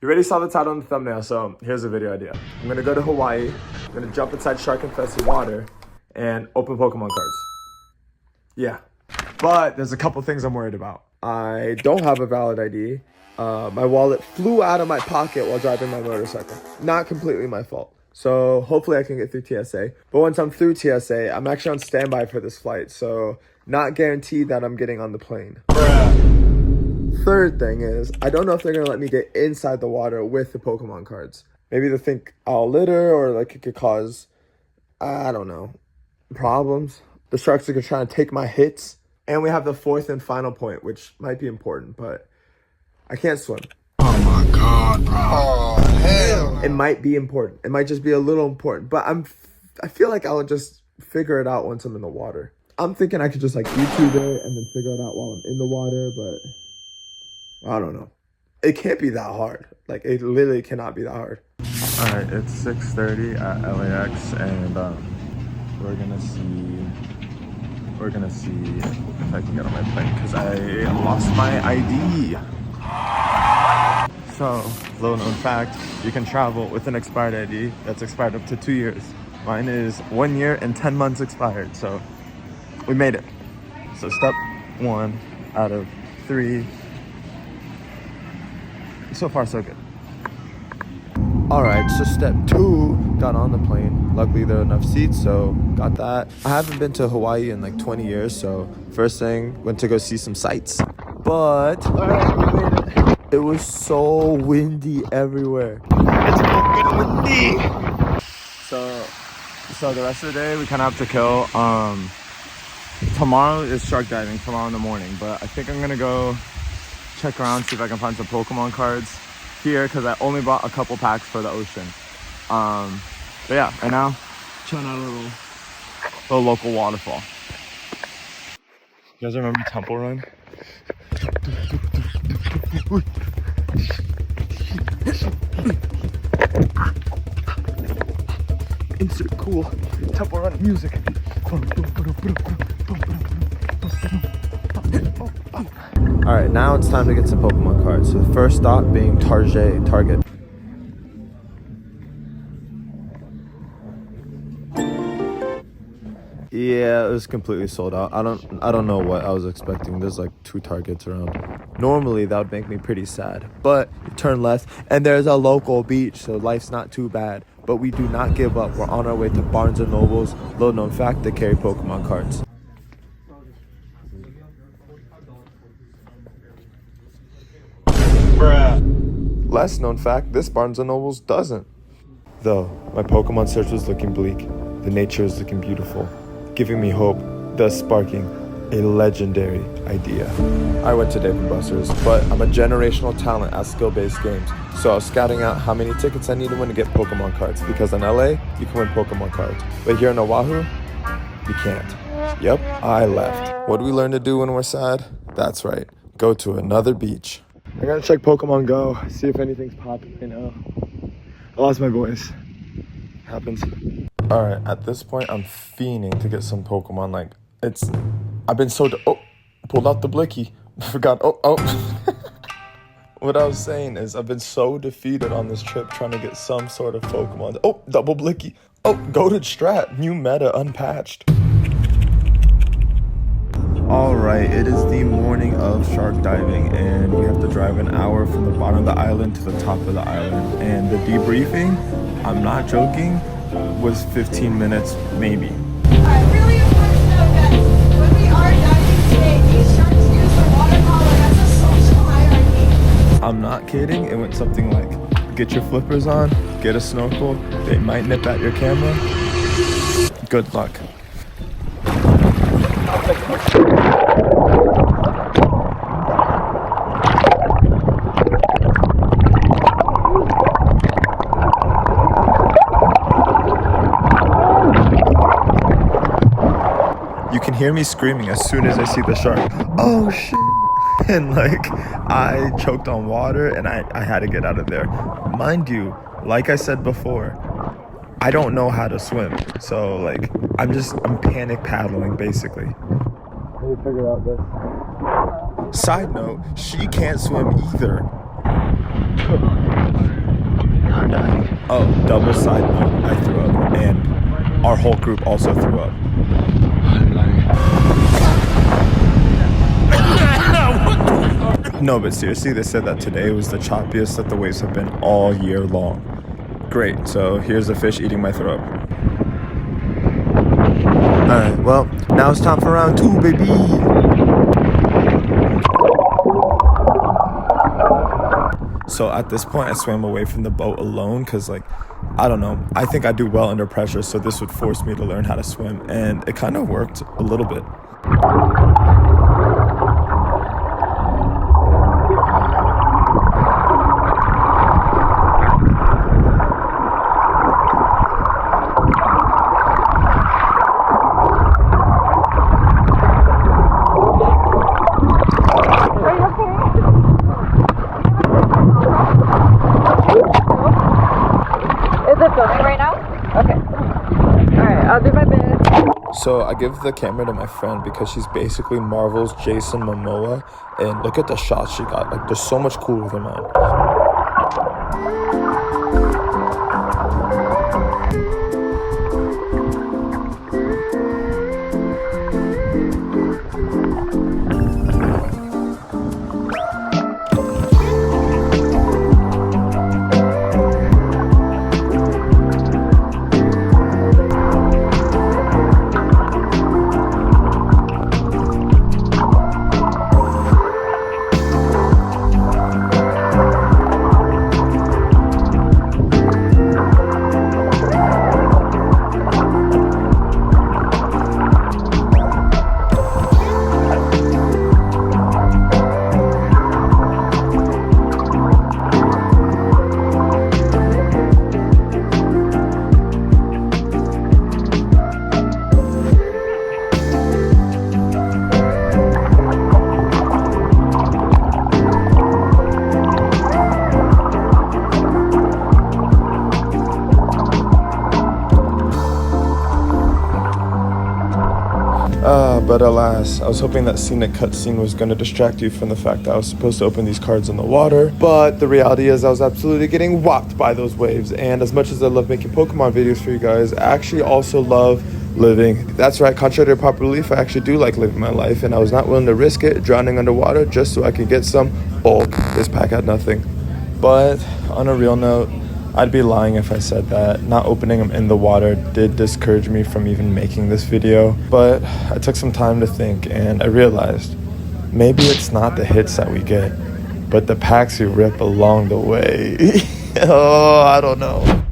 You already saw the title and the thumbnail, so here's a video idea. I'm gonna go to Hawaii, I'm gonna jump inside shark-infested water, and open Pokemon cards. Yeah. But there's a couple things I'm worried about. I don't have a valid ID. My wallet flew out of my pocket while driving my motorcycle. Not completely my fault. So hopefully I can get through TSA. But once I'm through TSA, I'm actually on standby for this flight. So not guaranteed that I'm getting on the plane. Third thing is, I don't know if they're going to let me get inside the water with the Pokemon cards. Maybe they think I'll litter or like it could cause, I don't know, problems. The sharks are going to try to take my hits. And we have the fourth and final point, which might be important, but I can't swim. Oh my God, bro. Oh, hell. It might be important. It might just be a little important, but I feel like I'll just figure it out once I'm in the water. I'm thinking I could just like YouTube it and then figure it out while I'm in the water, but I don't know. It can't be that hard. Like, it literally cannot be that hard. All right, it's 6:30 at LAX, and we're gonna see if I can get on my plane because I lost my ID. So, little known fact, you can travel with an expired ID that's expired up to 2 years. Mine is 1 year and 10 months expired, so we made it. So step 1 out of 3. So far, so good. All right, so step 2, got on the plane. Luckily, there are enough seats, so got that. I haven't been to Hawaii in like 20 years, so first thing, went to go see some sights. But all right, we made it. It was so windy everywhere. It's fucking windy. So the rest of the day, we kind of have to kill. Tomorrow is shark diving, tomorrow in the morning, but I think I'm gonna go check around, see if I can find some Pokemon cards here, because I only bought a couple packs for the ocean. But yeah, right now, chilling out a little local waterfall. You guys remember Temple Run? Insert cool Temple Run music. All right, now it's time to get some Pokemon cards. So the first stop being Target. Yeah, it was completely sold out. I don't know what I was expecting. There's like 2 Targets around. Normally that would make me pretty sad, but you turn left and there's a local beach, so life's not too bad. But we do not give up. We're on our way to Barnes & Noble's. Little known fact, they carry Pokemon cards. Bruh. Less known fact, this Barnes & Noble's doesn't. Though, my Pokemon search was looking bleak. The nature is looking beautiful, giving me hope, thus sparking a legendary idea. I went to Dave & Buster's, but I'm a generational talent at skill-based games. So I was scouting out how many tickets I need to win to get Pokemon cards, because in LA, you can win Pokemon cards. But here in Oahu, you can't. Yep, I left. What do we learn to do when we're sad? That's right, go to another beach. I gotta check Pokemon Go, see if anything's popping right now. I lost my voice. Happens. Alright, at this point, I'm fiending to get some Pokemon. Like, I've been so, pulled out the blicky. Forgot, What I was saying is, I've been so defeated on this trip trying to get some sort of Pokemon. Oh, double blicky. Oh, goated strat, new meta, unpatched. Alright, it is the morning of shark diving, and we have to drive an hour from the bottom of the island to the top of the island. And the debriefing, I'm not joking, was 15 minutes, maybe. I really want to know that when we are diving today, these sharks use the water collar as a social hierarchy. I'm not kidding, it went something like, get your flippers on, get a snorkel, they might nip at your camera. Good luck. You can hear me screaming as soon as I see the shark. Oh shit! And like, I choked on water and I had to get out of there. Mind you, like I said before, I don't know how to swim. So like, I'm panic paddling basically. Let me figure out this. Side note, she can't swim either. Oh, double side note, I threw up, and our whole group also threw up. No, but seriously, they said that today was the choppiest that the waves have been all year long. Great, so here's the fish eating my throat. Alright, well, now it's time for round 2, baby! So at this point, I swam away from the boat alone because, like, I don't know, I think I do well under pressure, so this would force me to learn how to swim, and it kind of worked a little bit. Is it filming right now? Okay. Alright, I'll do my best. So I give the camera to my friend because she's basically Marvel's Jason Momoa, and look at the shots she got. Like, they're so much cooler than mine. But alas, I was hoping that scenic cutscene was going to distract you from the fact that I was supposed to open these cards in the water. But the reality is I was absolutely getting whopped by those waves. And as much as I love making Pokemon videos for you guys, I actually also love living. That's right, contrary to popular belief, I actually do like living my life. And I was not willing to risk it, drowning underwater, just so I could get some bulk. This pack had nothing. But on a real note, I'd be lying if I said that not opening them in the water did discourage me from even making this video. But I took some time to think and I realized maybe it's not the hits that we get, but the packs we rip along the way. Oh, I don't know.